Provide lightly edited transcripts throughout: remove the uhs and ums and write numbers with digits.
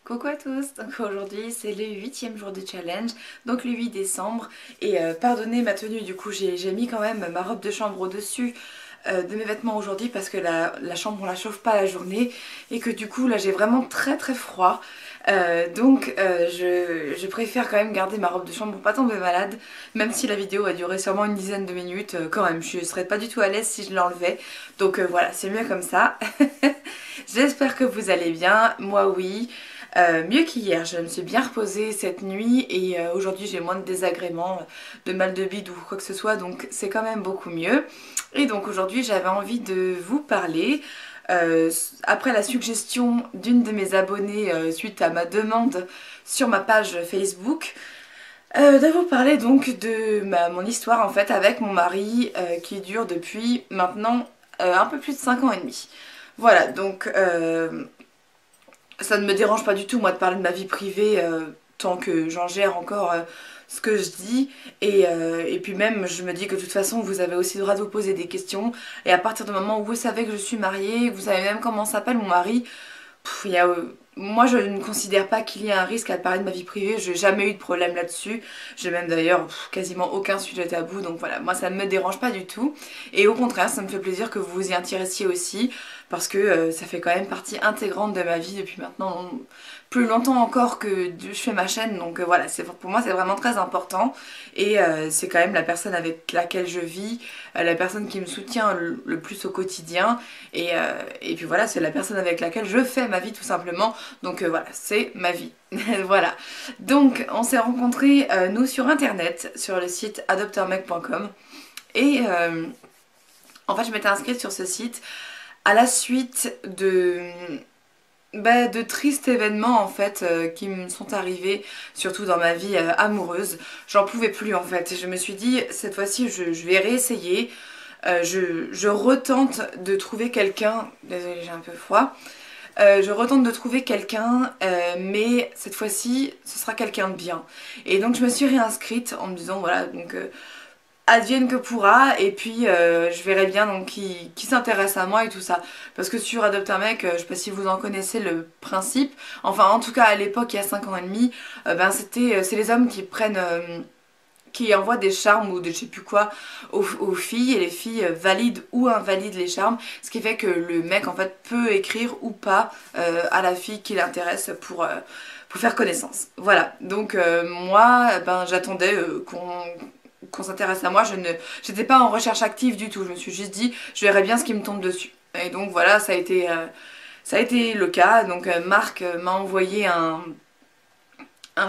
Coucou à tous, donc aujourd'hui c'est le 8e jour de challenge, donc le 8 décembre, et pardonnez ma tenue, du coup j'ai mis quand même ma robe de chambre au-dessus de mes vêtements aujourd'hui parce que la chambre on la chauffe pas la journée et que du coup là j'ai vraiment très très froid. Je préfère quand même garder ma robe de chambre pour pas tomber malade, même si la vidéo a duré sûrement une dizaine de minutes, quand même je serais pas du tout à l'aise si je l'enlevais, donc voilà, c'est mieux comme ça. J'espère que vous allez bien, moi oui. Mieux qu'hier, je me suis bien reposée cette nuit et aujourd'hui j'ai moins de désagréments, de mal de bide ou quoi que ce soit, donc c'est quand même beaucoup mieux. Et donc aujourd'hui j'avais envie de vous parler, euh, après la suggestion d'une de mes abonnées suite à ma demande sur ma page Facebook, de vous parler donc de mon histoire en fait avec mon mari qui dure depuis maintenant un peu plus de 5 ans et demi. Voilà, donc ça ne me dérange pas du tout moi de parler de ma vie privée tant que j'en gère encore ce que je dis et puis même je me dis que de toute façon vous avez aussi le droit de vous poser des questions et à partir du moment où vous savez que je suis mariée, que vous savez même comment s'appelle mon mari, moi je ne considère pas qu'il y ait un risque à parler de ma vie privée, j'ai jamais eu de problème là-dessus, j'ai même d'ailleurs quasiment aucun sujet tabou, donc voilà, moi ça ne me dérange pas du tout, et au contraire ça me fait plaisir que vous vous y intéressiez aussi, parce que ça fait quand même partie intégrante de ma vie depuis maintenant plus longtemps encore que je fais ma chaîne, donc voilà, pour moi c'est vraiment très important, et c'est quand même la personne avec laquelle je vis, la personne qui me soutient le plus au quotidien, et puis voilà, c'est la personne avec laquelle je fais ma vie tout simplement. Donc voilà, c'est ma vie. Voilà. Donc on s'est rencontrés, nous, sur internet, sur le site adopteurmec.com. Et en fait, je m'étais inscrite sur ce site à la suite de tristes événements en fait qui me sont arrivés, surtout dans ma vie amoureuse. J'en pouvais plus en fait. Je me suis dit, cette fois-ci, je vais réessayer. Je retente de trouver quelqu'un. Désolée, j'ai un peu froid. Je retente de trouver quelqu'un, mais cette fois-ci, ce sera quelqu'un de bien. Et donc je me suis réinscrite en me disant, voilà, donc advienne que pourra, et puis je verrai bien donc qui s'intéresse à moi et tout ça. Parce que sur Adopte un mec, je sais pas si vous en connaissez le principe, enfin en tout cas à l'époque, il y a 5 ans et demi, c'est les hommes qui prennent... qui envoient des charmes ou de je sais plus quoi aux filles, et les filles valident ou invalident les charmes, ce qui fait que le mec en fait peut écrire ou pas à la fille qui l'intéresse pour faire connaissance. Voilà, donc moi j'attendais qu'on s'intéresse à moi, j'étais pas en recherche active du tout, je me suis juste dit je verrai bien ce qui me tombe dessus. Et donc voilà, ça a été le cas, donc Marc m'a envoyé un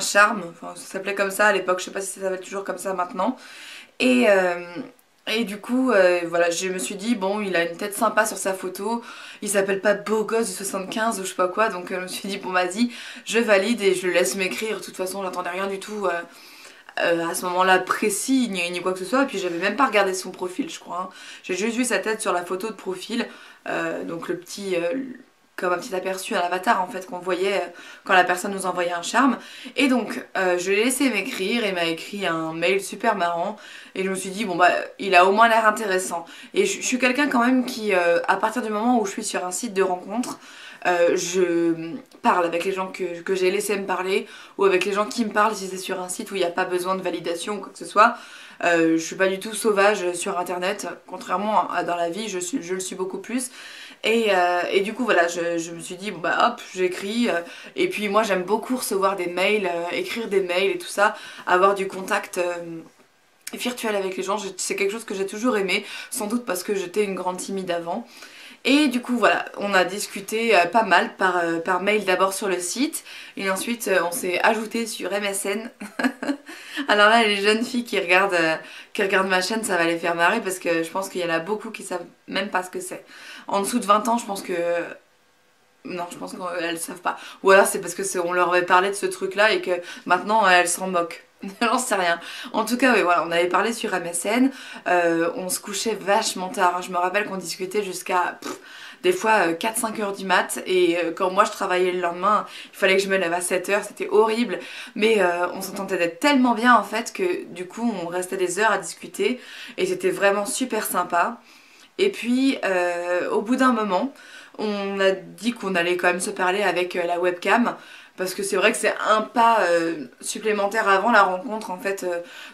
charme, enfin ça s'appelait comme ça à l'époque, je sais pas si ça s'appelle toujours comme ça maintenant. Et, euh, et du coup, voilà, je me suis dit, bon, il a une tête sympa sur sa photo, il s'appelle pas Beau Gosse du 75 ou je sais pas quoi, donc je me suis dit, bon vas-y, je valide et je le laisse m'écrire, de toute façon j'attendais rien du tout à ce moment-là précis, ni quoi que ce soit, et puis j'avais même pas regardé son profil, je crois, hein. J'ai juste vu sa tête sur la photo de profil, donc le petit... comme un petit aperçu à l'avatar en fait qu'on voyait quand la personne nous envoyait un charme, et donc je l'ai laissé m'écrire et il m'a écrit un mail super marrant et je me suis dit bon bah il a au moins l'air intéressant, et je suis quelqu'un quand même qui à partir du moment où je suis sur un site de rencontre, je parle avec les gens que j'ai laissé me parler, ou avec les gens qui me parlent si c'est sur un site où il n'y a pas besoin de validation ou quoi que ce soit. Je suis pas du tout sauvage sur internet, contrairement à dans la vie, je le suis beaucoup plus. Et du coup voilà, je me suis dit bon bah hop, j'écris, et puis moi j'aime beaucoup recevoir des mails, écrire des mails et tout ça, avoir du contact virtuel avec les gens, c'est quelque chose que j'ai toujours aimé, sans doute parce que j'étais une grande timide avant. Et du coup voilà, on a discuté pas mal par mail, d'abord sur le site, et ensuite on s'est ajouté sur MSN. Alors là, les jeunes filles qui regardent ma chaîne, ça va les faire marrer parce que je pense qu'il y en a beaucoup qui savent même pas ce que c'est. En dessous de 20 ans, je pense que... Non, je pense qu'elles savent pas. Ou alors c'est parce que on leur avait parlé de ce truc-là et que maintenant elles s'en moquent. J'en sais rien. En tout cas, oui, voilà, on avait parlé sur MSN. On se couchait vachement tard, hein. Je me rappelle qu'on discutait jusqu'à des fois 4-5 heures du mat. Et quand moi je travaillais le lendemain, il fallait que je me lève à 7 heures. C'était horrible. Mais on s'entendait d'être tellement bien en fait que du coup on restait des heures à discuter. Et c'était vraiment super sympa. Et puis au bout d'un moment, on a dit qu'on allait quand même se parler avec la webcam. parce que c'est vrai que c'est un pas supplémentaire avant la rencontre en fait,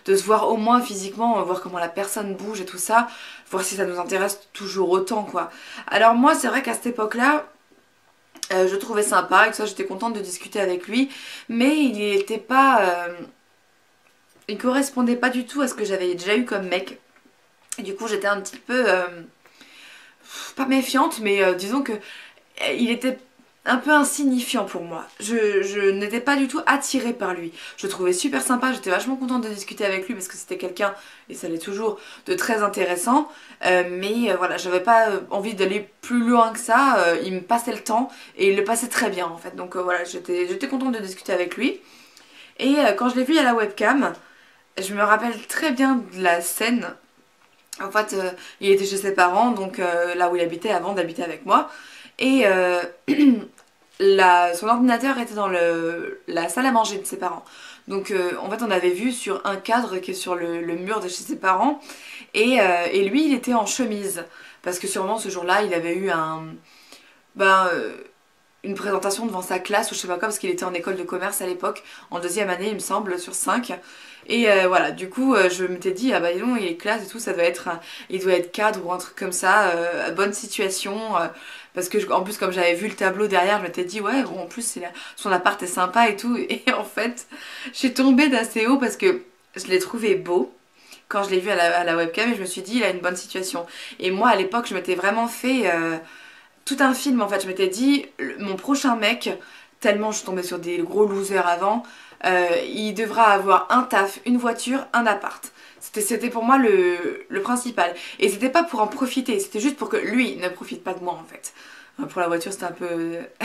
de se voir au moins physiquement, voir comment la personne bouge et tout ça, voir si ça nous intéresse toujours autant quoi. Alors moi c'est vrai qu'à cette époque-là, je le trouvais sympa et que ça j'étais contente de discuter avec lui, mais il était pas... il correspondait pas du tout à ce que j'avais déjà eu comme mec. Et du coup j'étais un petit peu... pas méfiante, mais disons que il était un peu insignifiant pour moi. Je n'étais pas du tout attirée par lui. Je le trouvais super sympa, j'étais vachement contente de discuter avec lui parce que c'était quelqu'un, et ça l'est toujours, de très intéressant. Mais voilà, j'avais pas envie d'aller plus loin que ça. Il me passait le temps et il le passait très bien en fait. Donc voilà, j'étais contente de discuter avec lui. Et quand je l'ai vu à la webcam, je me rappelle très bien de la scène. En fait, il était chez ses parents, donc là où il habitait avant d'habiter avec moi. Et son ordinateur était dans la salle à manger de ses parents. Donc en fait on avait vu sur un cadre qui est sur le mur de chez ses parents. Et lui il était en chemise. Parce que sûrement ce jour-là il avait eu ben, une présentation devant sa classe ou je sais pas quoi. Parce qu'il était en école de commerce à l'époque. En deuxième année il me semble sur 5. Et voilà, du coup, je m'étais dit, ah bah dis donc, il est classe et tout, ça doit être, il doit être cadre ou un truc comme ça, bonne situation. Parce que, en plus, comme j'avais vu le tableau derrière, je m'étais dit, ouais, bon, en plus, son appart est sympa et tout. Et en fait, je suis tombée d'assez haut parce que je l'ai trouvé beau quand je l'ai vu à la webcam et je me suis dit, il a une bonne situation. Et moi, à l'époque, je m'étais vraiment fait tout un film, en fait. Je m'étais dit, mon prochain mec, tellement je suis tombée sur des gros losers avant, il devra avoir un taf, une voiture, un appart. C'était pour moi le principal. Et c'était pas pour en profiter, c'était juste pour que lui ne profite pas de moi en fait. Pour la voiture c'était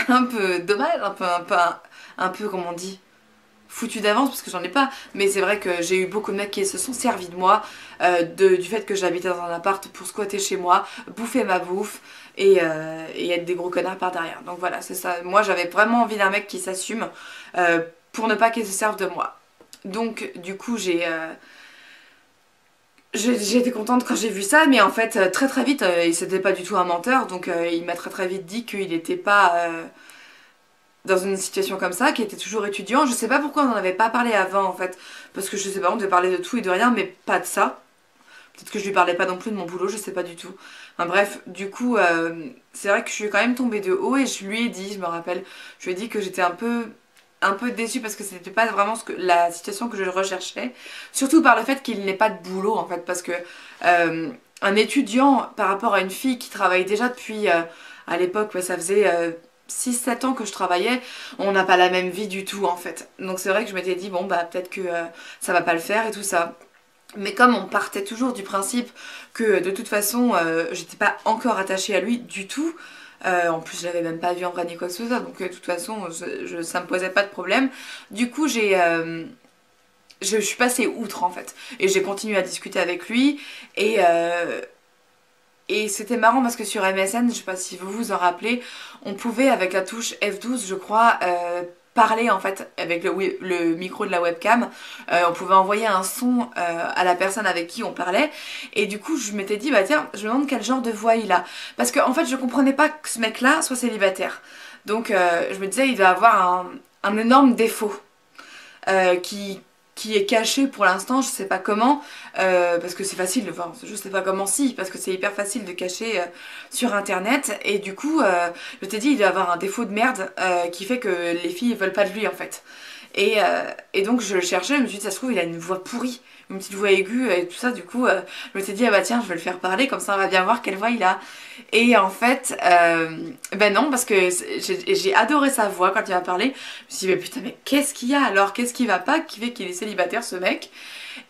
un peu dommage, un peu comme on dit, foutu d'avance parce que j'en ai pas. Mais c'est vrai que j'ai eu beaucoup de mecs qui se sont servis de moi, du fait que j'habitais dans un appart pour squatter chez moi, bouffer ma bouffe et être des gros connards par derrière. Donc voilà, c'est ça. Moi j'avais vraiment envie d'un mec qui s'assume pour ne pas qu'il se serve de moi. Donc du coup j'ai été contente quand j'ai vu ça, mais en fait très très vite, c'était pas du tout un menteur, donc il m'a très très vite dit qu'il était pas dans une situation comme ça, qu'il était toujours étudiant. Je sais pas pourquoi on n'en avait pas parlé avant en fait, parce que je sais pas, on devait parler de tout et de rien, mais pas de ça. Peut-être que je lui parlais pas non plus de mon boulot, je sais pas du tout. Enfin bref, du coup, c'est vrai que je suis quand même tombée de haut et je lui ai dit, je me rappelle, je lui ai dit que j'étais un peu déçue parce que c'était pas vraiment la situation que je recherchais. Surtout par le fait qu'il n'ait pas de boulot en fait, parce que un étudiant par rapport à une fille qui travaille déjà depuis, à l'époque, ouais, ça faisait 6-7 ans que je travaillais, on n'a pas la même vie du tout en fait. Donc c'est vrai que je m'étais dit, bon bah peut-être que ça va pas le faire et tout ça. Mais comme on partait toujours du principe que de toute façon j'étais pas encore attachée à lui du tout, en plus je l'avais même pas vu en vrai ni quoi que ce soit, donc de toute façon ça me posait pas de problème. Du coup je suis passée outre en fait et j'ai continué à discuter avec lui et c'était marrant parce que sur MSN, je sais pas si vous vous en rappelez, on pouvait avec la touche F12 je crois parler en fait avec le micro de la webcam. On pouvait envoyer un son à la personne avec qui on parlait et du coup je m'étais dit bah tiens je me demande quel genre de voix il a parce que en fait je comprenais pas que ce mec là soit célibataire, donc je me disais il doit avoir un énorme défaut euh, qui qui est caché pour l'instant, je sais pas comment, parce que c'est facile, enfin je sais pas comment si, parce que c'est hyper facile de cacher sur internet, et du coup je t'ai dit il doit avoir un défaut de merde qui fait que les filles veulent pas de lui en fait. Et donc je le cherchais, je me suis dit ça se trouve il a une voix pourrie, une petite voix aiguë et tout ça, du coup je me suis dit ah bah tiens je vais le faire parler, comme ça on va bien voir quelle voix il a. Et en fait, ben non, parce que j'ai adoré sa voix quand il m'a parlé. Je me suis dit, mais putain, mais qu'est-ce qu'il y a alors? Qu'est-ce qui va pas qui fait qu'il est célibataire ce mec?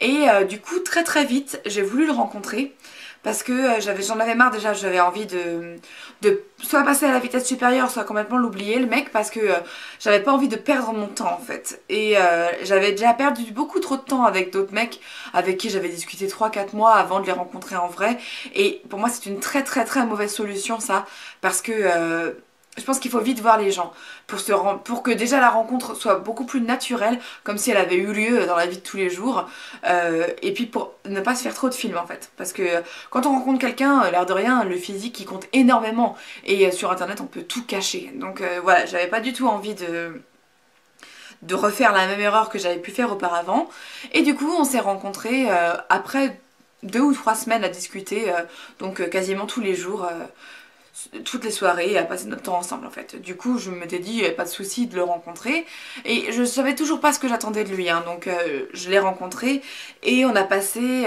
Et du coup, très très vite, j'ai voulu le rencontrer. Parce que j'en avais marre déjà, j'avais envie de soit passer à la vitesse supérieure, soit complètement l'oublier le mec, parce que j'avais pas envie de perdre mon temps en fait. Et j'avais déjà perdu beaucoup trop de temps avec d'autres mecs avec qui j'avais discuté 3-4 mois avant de les rencontrer en vrai. Et pour moi c'est une très très très mauvaise solution ça, parce que je pense qu'il faut vite voir les gens pour que déjà la rencontre soit beaucoup plus naturelle, comme si elle avait eu lieu dans la vie de tous les jours, et puis pour ne pas se faire trop de films en fait, parce que quand on rencontre quelqu'un, l'air de rien, le physique il compte énormément, et sur internet on peut tout cacher, donc voilà, j'avais pas du tout envie de refaire la même erreur que j'avais pu faire auparavant. Et du coup, on s'est rencontrés après 2 ou 3 semaines à discuter, donc quasiment tous les jours, toutes les soirées, et à passer notre temps ensemble en fait. Du coup, je m'étais dit, il n'y avait pas de souci de le rencontrer. Et je savais toujours pas ce que j'attendais de lui, hein, donc je l'ai rencontré et on a passé,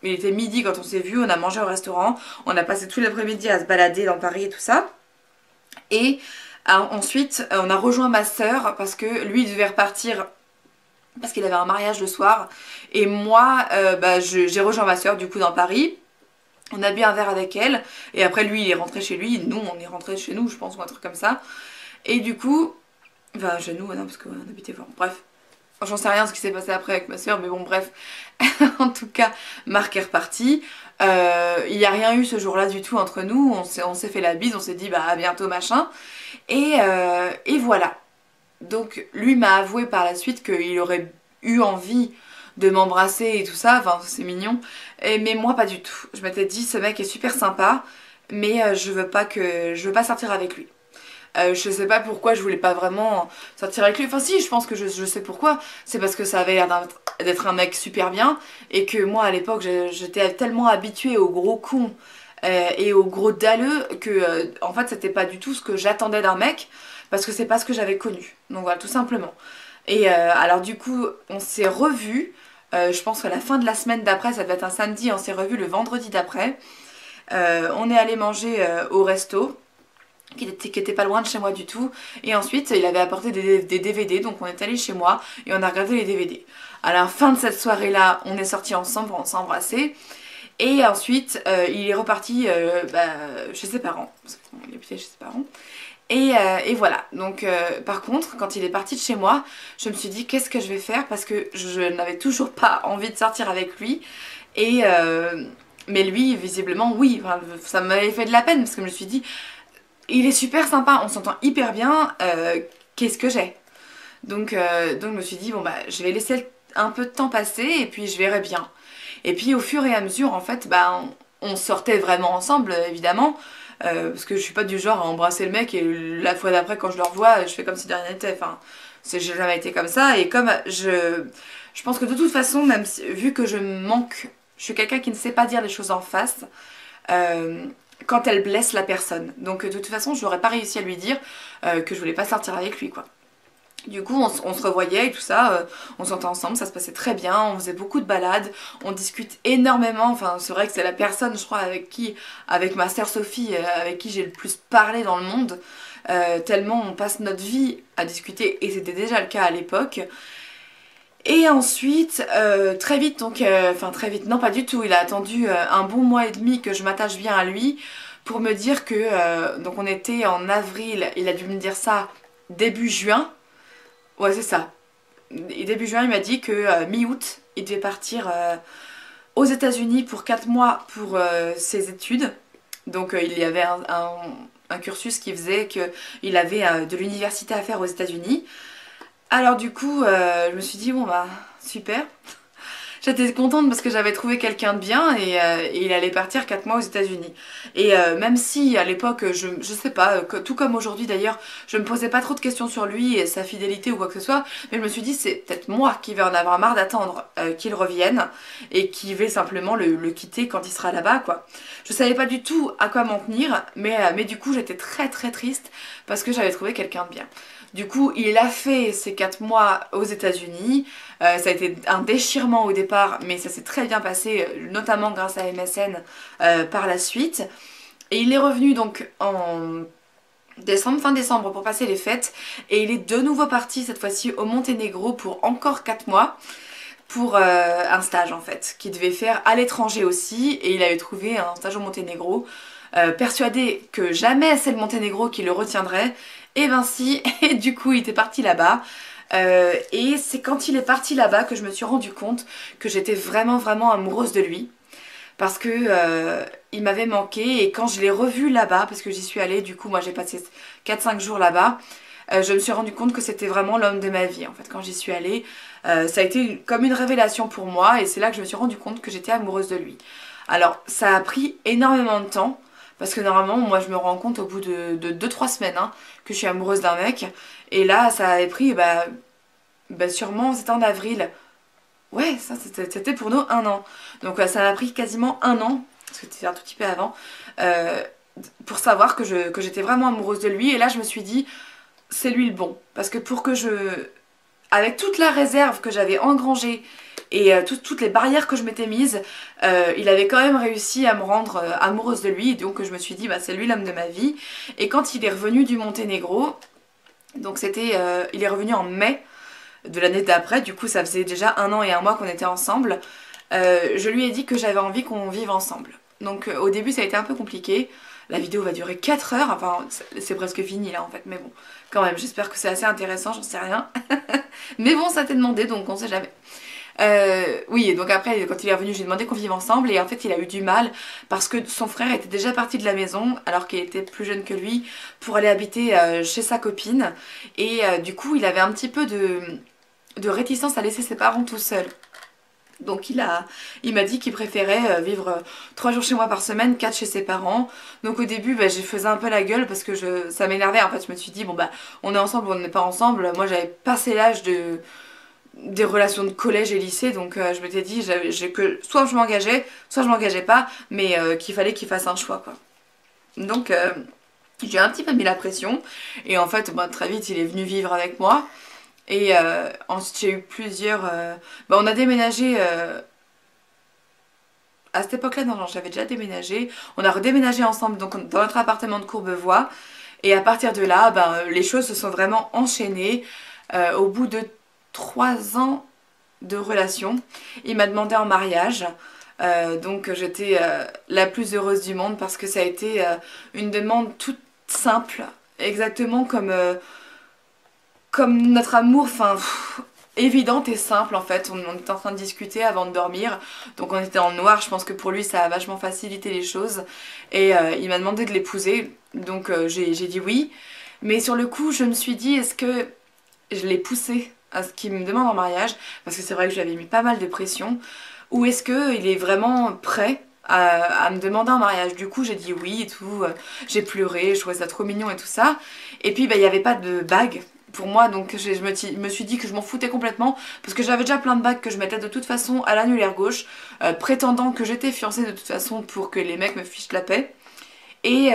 il était midi quand on s'est vu, on a mangé au restaurant, on a passé tout l'après-midi à se balader dans Paris et tout ça. Et ensuite, on a rejoint ma sœur parce que lui, il devait repartir parce qu'il avait un mariage le soir. Et moi, j'ai rejoint ma sœur du coup dans Paris. On a bu un verre avec elle. Et après, lui, il est rentré chez lui. Nous, on est rentré chez nous, je pense, ou un truc comme ça. Et du coup, enfin, chez nous, non, parce qu'on habitait fort. Bref. J'en sais rien ce qui s'est passé après avec ma soeur, mais bon, bref. En tout cas, Marc est reparti. Il n'y a rien eu ce jour-là du tout entre nous. On s'est fait la bise, on s'est dit bah à bientôt machin. Et voilà. Donc lui m'a avoué par la suite qu'il aurait eu envie de m'embrasser et tout ça. Enfin c'est mignon. Mais moi pas du tout. Je m'étais dit ce mec est super sympa, mais je veux pas sortir avec lui. Je sais pas pourquoi je voulais pas vraiment sortir avec lui. Enfin si, je pense que je sais pourquoi. C'est parce que ça avait l'air d'être un mec super bien et que moi à l'époque j'étais tellement habituée au gros con et au gros dalleux que en fait c'était pas du tout ce que j'attendais d'un mec parce que c'est pas ce que j'avais connu. Donc voilà, tout simplement. Et alors du coup on s'est revus. Je pense qu'à la fin de la semaine d'après, ça devait être un samedi, on s'est revus le vendredi d'après. On est allé manger au resto qui était pas loin de chez moi du tout, et ensuite il avait apporté des DVD, donc on est allé chez moi et on a regardé les DVD. À la fin de cette soirée là, on est sortis ensemble pour s'embrasser, et ensuite il est reparti chez ses parents, parce qu'il habitait chez ses parents. Et voilà, donc par contre quand il est parti de chez moi, je me suis dit qu'est-ce que je vais faire, parce que je n'avais toujours pas envie de sortir avec lui, et mais lui visiblement oui, enfin, ça m'avait fait de la peine parce que je me suis dit il est super sympa, on s'entend hyper bien, qu'est-ce que j'ai? Donc je me suis dit, bon bah je vais laisser un peu de temps passer et puis je verrai bien. Et puis au fur et à mesure, en fait, on sortait vraiment ensemble, évidemment, parce que je suis pas du genre à embrasser le mec et la fois d'après, quand je le revois, je fais comme si de rien n'était. Enfin, j'ai jamais été comme ça, et comme je pense que de toute façon, même si, vu que je suis quelqu'un qui ne sait pas dire les choses en face, quand elle blesse la personne. Donc de toute façon, je n'aurais pas réussi à lui dire que je voulais pas sortir avec lui, quoi. Du coup, on se revoyait et tout ça, on s'entendait ensemble, ça se passait très bien, on faisait beaucoup de balades, on discute énormément. Enfin, c'est vrai que c'est la personne, je crois, avec ma sœur Sophie, avec qui j'ai le plus parlé dans le monde, tellement on passe notre vie à discuter, et c'était déjà le cas à l'époque. Et ensuite, très vite, donc, enfin très vite, non pas du tout, il a attendu un bon mois et demi que je m'attache bien à lui pour me dire que, donc on était en avril, il a dû me dire ça début juin, ouais c'est ça, et début juin il m'a dit que mi-août il devait partir aux États-Unis pour 4 mois pour ses études, donc il y avait un cursus qui faisait qu'il avait de l'université à faire aux États-Unis. Alors du coup, je me suis dit, bon bah, super. J'étais contente parce que j'avais trouvé quelqu'un de bien, et il allait partir 4 mois aux États-Unis. Et même si à l'époque, je sais pas, tout comme aujourd'hui d'ailleurs, je me posais pas trop de questions sur lui et sa fidélité ou quoi que ce soit, mais je me suis dit, c'est peut-être moi qui vais en avoir marre d'attendre qu'il revienne et qui vais simplement le quitter quand il sera là-bas, quoi. Je savais pas du tout à quoi m'en tenir, mais du coup j'étais très très triste parce que j'avais trouvé quelqu'un de bien. Du coup, il a fait ses 4 mois aux États-Unis. Ça a été un déchirement au départ, mais ça s'est très bien passé, notamment grâce à MSN par la suite. Et il est revenu donc en décembre, fin décembre, pour passer les fêtes. Et il est de nouveau parti cette fois-ci au Monténégro pour encore 4 mois. Pour un stage en fait, qu'il devait faire à l'étranger aussi. Et il avait trouvé un stage au Monténégro. Persuadé que jamais c'est le Monténégro qui le retiendrait. Et ben si, et du coup il était parti là-bas. Et c'est quand il est parti là-bas que je me suis rendu compte que j'étais vraiment vraiment amoureuse de lui. Parce que il m'avait manqué, et quand je l'ai revu là-bas, parce que j'y suis allée, du coup moi j'ai passé 4-5 jours là-bas, je me suis rendu compte que c'était vraiment l'homme de ma vie en fait. Quand j'y suis allée, ça a été comme une révélation pour moi, et c'est là que je me suis rendu compte que j'étais amoureuse de lui. Alors ça a pris énormément de temps, Parce que normalement, moi je me rends compte au bout de 2-3 semaines hein, que je suis amoureuse d'un mec. Et là, ça avait pris, sûrement, c'était en avril. Ouais, ça c'était pour nous 1 an. Donc ça m'a pris quasiment 1 an, parce que c'était un tout petit peu avant, euh, pour savoir que j'étais vraiment amoureuse de lui. Et là, je me suis dit, c'est lui le bon. Parce que pour que je... Avec toute la réserve que j'avais engrangée et toutes les barrières que je m'étais mises, il avait quand même réussi à me rendre amoureuse de lui. Et donc je me suis dit, bah, c'est lui l'homme de ma vie. Et quand il est revenu du Monténégro, donc il est revenu en mai de l'année d'après, du coup ça faisait déjà 1 an et 1 mois qu'on était ensemble, je lui ai dit que j'avais envie qu'on vive ensemble. Donc au début ça a été un peu compliqué. La vidéo va durer 4 heures, enfin c'est presque fini là en fait, mais bon, quand même, j'espère que c'est assez intéressant, j'en sais rien. Mais bon, ça t'est demandé, donc on sait jamais. Oui, et donc après, quand il est revenu, j'ai demandé qu'on vive ensemble, et en fait, il a eu du mal parce que son frère était déjà parti de la maison, alors qu'il était plus jeune que lui, pour aller habiter chez sa copine. Et du coup, il avait un petit peu de réticence à laisser ses parents tout seuls. Donc il m'a dit qu'il préférait vivre 3 jours chez moi par semaine, 4 chez ses parents. Donc au début j'ai faisais un peu la gueule parce que ça m'énervait en fait. Je me suis dit bon bah on est ensemble ou on n'est pas ensemble. Moi j'avais passé l'âge des relations de collège et lycée, donc je m'étais dit j'ai que soit je m'engageais pas, mais qu'il fallait qu'il fasse un choix quoi. Donc j'ai un petit peu mis la pression et en fait très vite il est venu vivre avec moi. Et ensuite j'ai eu plusieurs... on a déménagé... À cette époque-là, non, j'avais déjà déménagé. On a redéménagé ensemble donc, dans notre appartement de Courbevoie. Et à partir de là, les choses se sont vraiment enchaînées. Au bout de 3 ans de relation, il m'a demandé en mariage. Donc j'étais la plus heureuse du monde parce que ça a été une demande toute simple. Exactement comme notre amour, évidente et simple en fait. On était en train de discuter avant de dormir, donc on était dans le noir. Je pense que pour lui ça a vachement facilité les choses. Et il m'a demandé de l'épouser, donc j'ai dit oui. Mais sur le coup, je me suis dit, est-ce que je l'ai poussé à ce qu'il me demande en mariage? Parce que c'est vrai que je lui avais mis pas mal de pression. Ou est-ce qu'il est vraiment prêt à me demander en mariage? Du coup, j'ai dit oui et tout. J'ai pleuré, je trouvais ça trop mignon et tout ça. Et puis, il n'y avait pas de bague pour moi, donc me suis dit que je m'en foutais complètement parce que j'avais déjà plein de bagues que je mettais de toute façon à l'annulaire gauche, prétendant que j'étais fiancée de toute façon pour que les mecs me fichent la paix. Et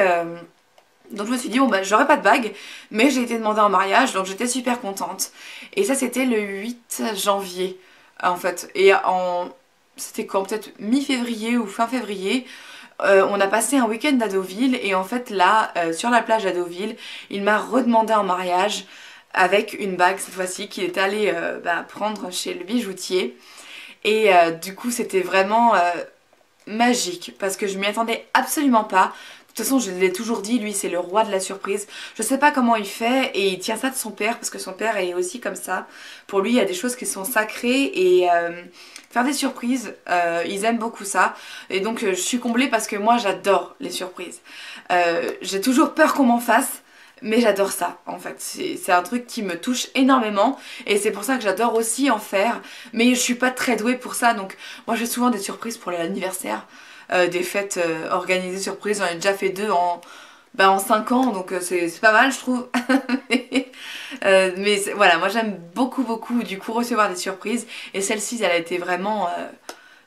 donc je me suis dit bon j'aurais pas de bague, mais j'ai été demandée en mariage, donc j'étais super contente. Et ça c'était le 8 janvier en fait. Et c'était quand, peut-être mi-février ou fin février, on a passé un week-end à Deauville. Et en fait là, sur la plage à Deauville, il m'a redemandé en mariage avec une bague cette fois-ci qu'il était allé prendre chez le bijoutier. Et du coup c'était vraiment magique parce que je m'y attendais absolument pas. De toute façon je l'ai toujours dit, lui c'est le roi de la surprise. Je sais pas comment il fait et il tient ça de son père parce que son père est aussi comme ça. Pour lui il y a des choses qui sont sacrées et faire des surprises, ils aiment beaucoup ça. Et donc je suis comblée parce que moi j'adore les surprises. J'ai toujours peur qu'on m'en fasse. Mais j'adore ça en fait, c'est un truc qui me touche énormément et c'est pour ça que j'adore aussi en faire. Mais je suis pas très douée pour ça, donc moi j'ai souvent des surprises pour les anniversaires, des fêtes organisées surprises. J'en ai déjà fait 2 en 5 ans, donc c'est pas mal je trouve. Mais voilà, moi j'aime beaucoup du coup recevoir des surprises et celle-ci elle a été vraiment,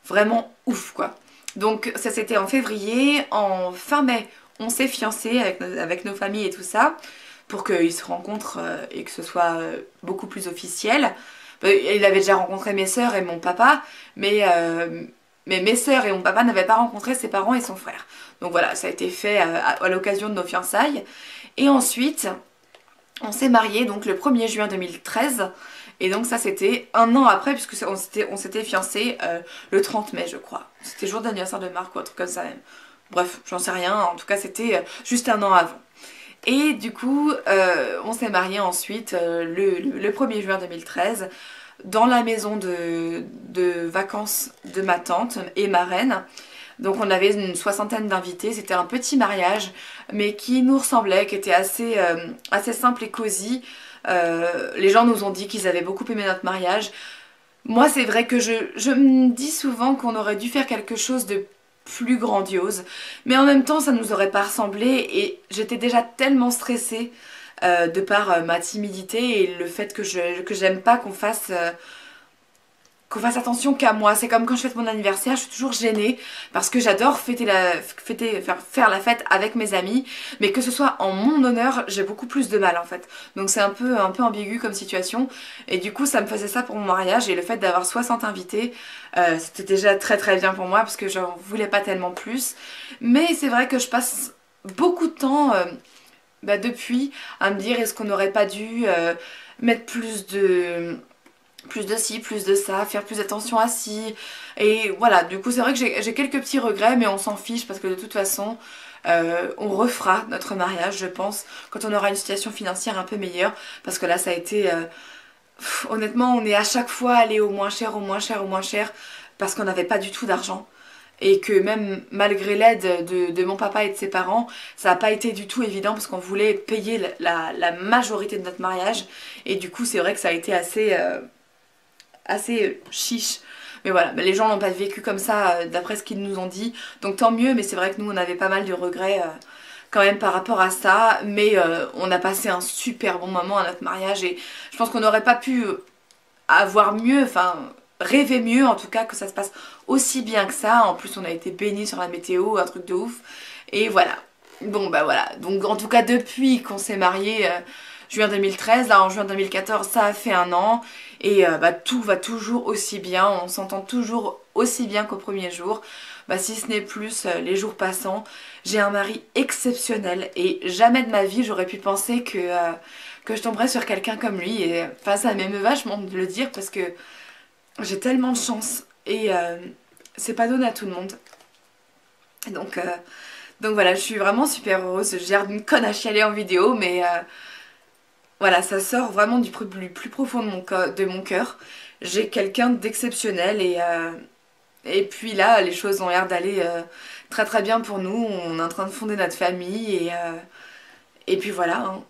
vraiment ouf quoi. Donc ça c'était en février, en fin mai on s'est fiancés avec nos familles et tout ça, pour qu'ils se rencontrent et que ce soit beaucoup plus officiel. Il avait déjà rencontré mes sœurs et mon papa, mais mes sœurs et mon papa n'avaient pas rencontré ses parents et son frère. Donc voilà, ça a été fait à l'occasion de nos fiançailles. Et ensuite, on s'est mariés donc le 1er juin 2013. Et donc ça c'était 1 an après, puisque on s'était fiancés le 30 mai je crois. C'était jour d'anniversaire de Marc ou un truc comme ça même. Bref, j'en sais rien, en tout cas c'était juste 1 an avant. Et du coup, on s'est mariés ensuite le 1er juin 2013 dans la maison de vacances de ma tante et marraine. Donc on avait une 60aine d'invités, c'était un petit mariage mais qui nous ressemblait, qui était assez simple et cosy. Les gens nous ont dit qu'ils avaient beaucoup aimé notre mariage. Moi c'est vrai que je me dis souvent qu'on aurait dû faire quelque chose de plus grandiose. Mais en même temps, ça nous aurait pas ressemblé et j'étais déjà tellement stressée de par ma timidité et le fait que j'aime pas qu'on fasse attention qu'à moi. C'est comme quand je fête mon anniversaire, je suis toujours gênée parce que j'adore faire la fête avec mes amis, mais que ce soit en mon honneur, j'ai beaucoup plus de mal en fait. Donc c'est un peu ambigu comme situation et du coup ça me faisait ça pour mon mariage et le fait d'avoir 60 invités, c'était déjà très très bien pour moi parce que j'en voulais pas tellement plus. Mais c'est vrai que je passe beaucoup de temps depuis à me dire est-ce qu'on n'aurait pas dû mettre plus de ci, plus de ça, faire plus attention à ci. Et voilà, du coup c'est vrai que j'ai quelques petits regrets, mais on s'en fiche parce que de toute façon, on refera notre mariage, je pense, quand on aura une situation financière un peu meilleure. Parce que là, ça a été... honnêtement, on est à chaque fois allé au moins cher, au moins cher, au moins cher, parce qu'on n'avait pas du tout d'argent. Et que même malgré l'aide de mon papa et de ses parents, ça n'a pas été du tout évident parce qu'on voulait payer la majorité de notre mariage. Et du coup, c'est vrai que ça a été assez chiche. Mais voilà, mais les gens n'ont pas vécu comme ça d'après ce qu'ils nous ont dit. Donc tant mieux, mais c'est vrai que nous on avait pas mal de regrets quand même par rapport à ça. Mais on a passé un super bon moment à notre mariage et je pense qu'on n'aurait pas pu avoir mieux, enfin rêver mieux en tout cas que ça se passe aussi bien que ça. En plus on a été bénis sur la météo, un truc de ouf. Et voilà. Bon bah voilà, donc en tout cas depuis qu'on s'est mariés juin 2013, là en juin 2014 ça a fait un an et tout va toujours aussi bien, on s'entend toujours aussi bien qu'au premier jour, si ce n'est plus les jours passants. J'ai un mari exceptionnel et jamais de ma vie j'aurais pu penser que je tomberais sur quelqu'un comme lui et enfin ça m'émeut vachement de le dire parce que j'ai tellement de chance et c'est pas donné à tout le monde. Donc voilà, je suis vraiment super heureuse, j'ai l'air d'une conne à chialer en vidéo mais... voilà, ça sort vraiment du plus profond de mon cœur. J'ai quelqu'un d'exceptionnel et puis là, les choses ont l'air d'aller très très bien pour nous. On est en train de fonder notre famille et puis voilà. Hein.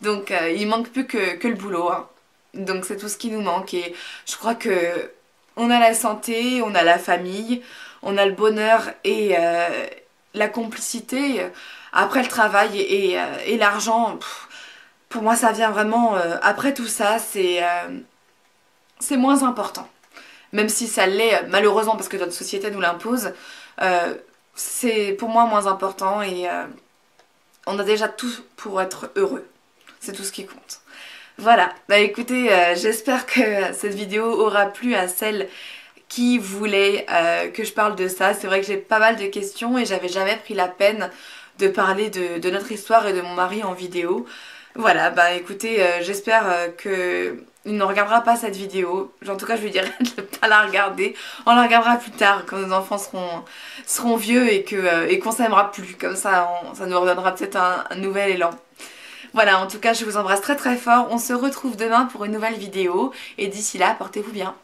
Donc il manque plus que le boulot. Hein. Donc c'est tout ce qui nous manque et je crois que on a la santé, on a la famille, on a le bonheur et la complicité. Après le travail et l'argent... Pour moi, ça vient vraiment après tout ça, c'est moins important. Même si ça l'est malheureusement parce que notre société nous l'impose, c'est pour moi moins important et on a déjà tout pour être heureux. C'est tout ce qui compte. Voilà, écoutez, j'espère que cette vidéo aura plu à celles qui voulaient que je parle de ça. C'est vrai que j'ai pas mal de questions et j'avais jamais pris la peine de parler de notre histoire et de mon mari en vidéo. Voilà, écoutez, j'espère qu'il ne regardera pas cette vidéo. En tout cas, je lui dirai de ne pas la regarder. On la regardera plus tard, quand nos enfants seront vieux et qu'on s'aimera plus. Comme ça, ça nous redonnera peut-être un nouvel élan. Voilà, en tout cas, je vous embrasse très très fort. On se retrouve demain pour une nouvelle vidéo. Et d'ici là, portez-vous bien.